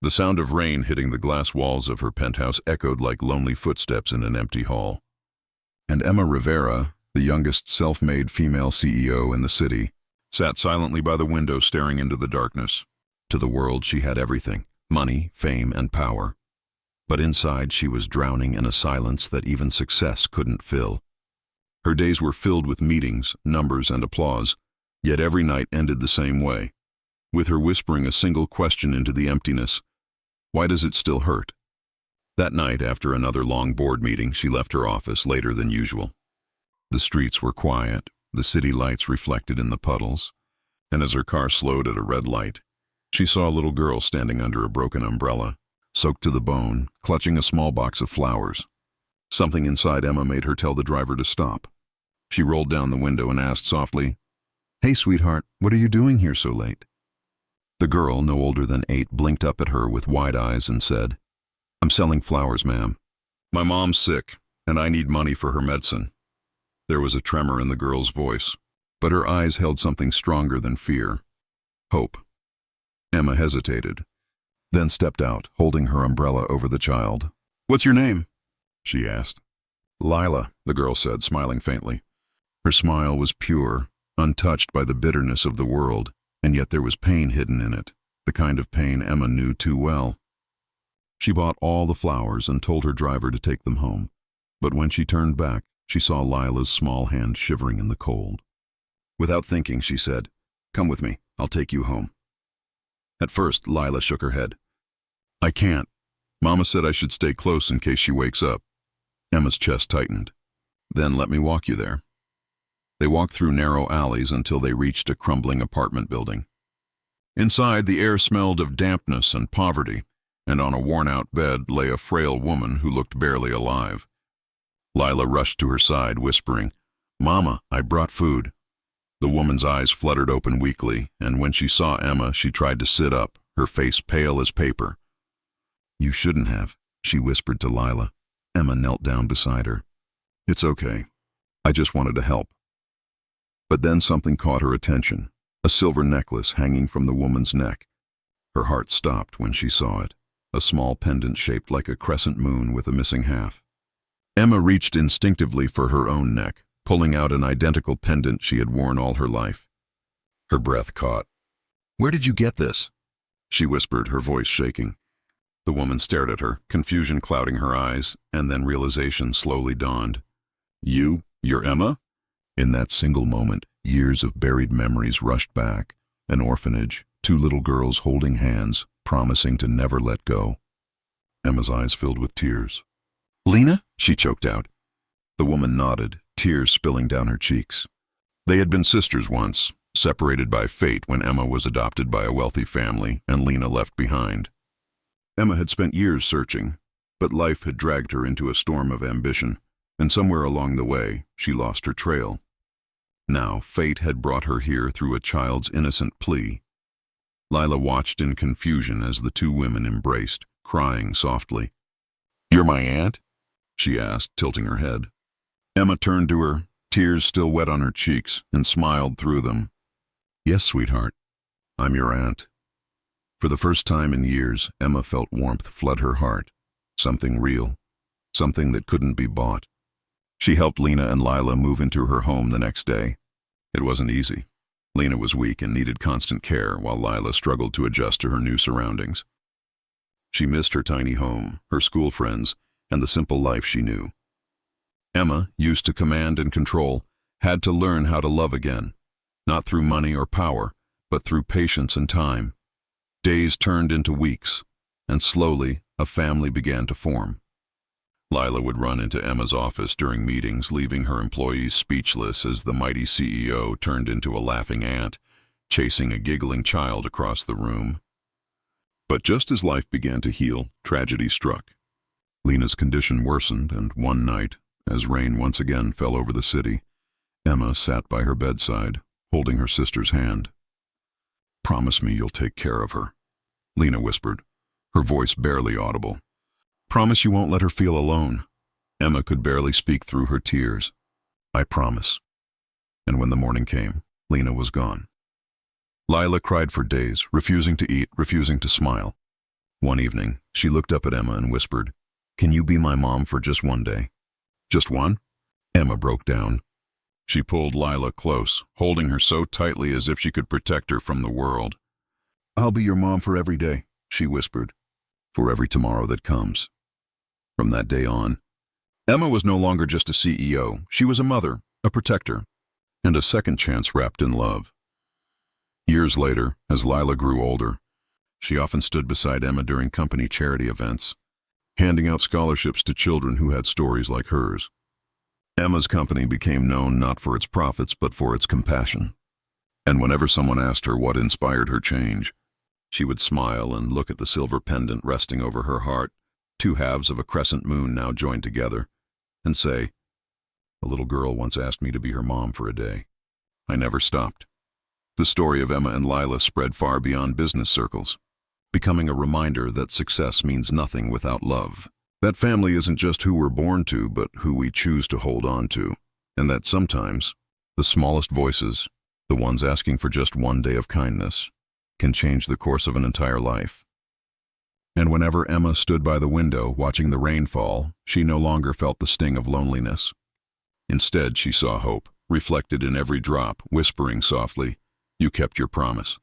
The sound of rain hitting the glass walls of her penthouse echoed like lonely footsteps in an empty hall. And Emma Rivera, the youngest self-made female CEO in the city, sat silently by the window staring into the darkness. To the world she had everything: money, fame, and power. But inside she was drowning in a silence that even success couldn't fill. Her days were filled with meetings, numbers, and applause, yet every night ended the same way, with her whispering a single question into the emptiness: why does it still hurt? That night, after another long board meeting, she left her office later than usual. The streets were quiet, the city lights reflected in the puddles, and as her car slowed at a red light, she saw a little girl standing under a broken umbrella, soaked to the bone, clutching a small box of flowers. Something inside Emma made her tell the driver to stop. She rolled down the window and asked softly, "Hey, sweetheart, what are you doing here so late?" The girl, no older than 8, blinked up at her with wide eyes and said, "I'm selling flowers, ma'am. My mom's sick, and I need money for her medicine." There was a tremor in the girl's voice, but her eyes held something stronger than fear: hope. Emma hesitated, then stepped out, holding her umbrella over the child. "What's your name?" she asked. "Lila," the girl said, smiling faintly. Her smile was pure, untouched by the bitterness of the world, and yet there was pain hidden in it, the kind of pain Emma knew too well. She bought all the flowers and told her driver to take them home, but when she turned back, she saw Lila's small hand shivering in the cold. Without thinking, she said, "Come with me, I'll take you home." At first, Lila shook her head. "I can't. Mama said I should stay close in case she wakes up." Emma's chest tightened. "Then let me walk you there." They walked through narrow alleys until they reached a crumbling apartment building. Inside, the air smelled of dampness and poverty, and on a worn-out bed lay a frail woman who looked barely alive. Lila rushed to her side, whispering, "Mama, I brought food." The woman's eyes fluttered open weakly, and when she saw Emma, she tried to sit up, her face pale as paper. "You shouldn't have," she whispered to Lila. Emma knelt down beside her. "It's okay. I just wanted to help." But then something caught her attention, a silver necklace hanging from the woman's neck. Her heart stopped when she saw it, a small pendant shaped like a crescent moon with a missing half. Emma reached instinctively for her own neck, pulling out an identical pendant she had worn all her life. Her breath caught. "Where did you get this?" she whispered, her voice shaking. The woman stared at her, confusion clouding her eyes, and then realization slowly dawned. You're Emma?" In that single moment, years of buried memories rushed back. An orphanage, 2 little girls holding hands, promising to never let go. Emma's eyes filled with tears. "Lena?" she choked out. The woman nodded, tears spilling down her cheeks. They had been sisters once, separated by fate when Emma was adopted by a wealthy family and Lena left behind. Emma had spent years searching, but life had dragged her into a storm of ambition, and somewhere along the way, she lost her trail. Now, fate had brought her here through a child's innocent plea. Lila watched in confusion as the 2 women embraced, crying softly. "You're my aunt?" she asked, tilting her head. Emma turned to her, tears still wet on her cheeks, and smiled through them. "Yes, sweetheart, I'm your aunt." For the first time in years, Emma felt warmth flood her heart, something real, something that couldn't be bought. She helped Lena and Lila move into her home the next day. It wasn't easy. Lena was weak and needed constant care, while Lila struggled to adjust to her new surroundings. She missed her tiny home, her school friends, and the simple life she knew. Emma, used to command and control, had to learn how to love again, not through money or power, but through patience and time. Days turned into weeks, and slowly a family began to form. Lila would run into Emma's office during meetings, leaving her employees speechless as the mighty CEO turned into a laughing aunt, chasing a giggling child across the room. But just as life began to heal, tragedy struck. Lena's condition worsened, and one night, as rain once again fell over the city, Emma sat by her bedside, holding her sister's hand. "Promise me you'll take care of her," Lena whispered, her voice barely audible. "Promise you won't let her feel alone." Emma could barely speak through her tears. "I promise." And when the morning came, Lena was gone. Lila cried for days, refusing to eat, refusing to smile. One evening, she looked up at Emma and whispered, "Can you be my mom for just one day?" "Just one?" Emma broke down. She pulled Lila close, holding her so tightly as if she could protect her from the world. "I'll be your mom for every day," she whispered, "for every tomorrow that comes." From that day on, Emma was no longer just a CEO. She was a mother, a protector, and a second chance wrapped in love. Years later, as Lila grew older, she often stood beside Emma during company charity events, handing out scholarships to children who had stories like hers. Emma's company became known not for its profits but for its compassion. And whenever someone asked her what inspired her change, she would smile and look at the silver pendant resting over her heart, two halves of a crescent moon now joined together, and say, "A little girl once asked me to be her mom for a day. I never stopped." The story of Emma and Lila spread far beyond business circles, becoming a reminder that success means nothing without love. That family isn't just who we're born to, but who we choose to hold on to. And that sometimes, the smallest voices, the ones asking for just one day of kindness, can change the course of an entire life. And whenever Emma stood by the window watching the rain fall, she no longer felt the sting of loneliness. Instead, she saw hope, reflected in every drop, whispering softly, "You kept your promise."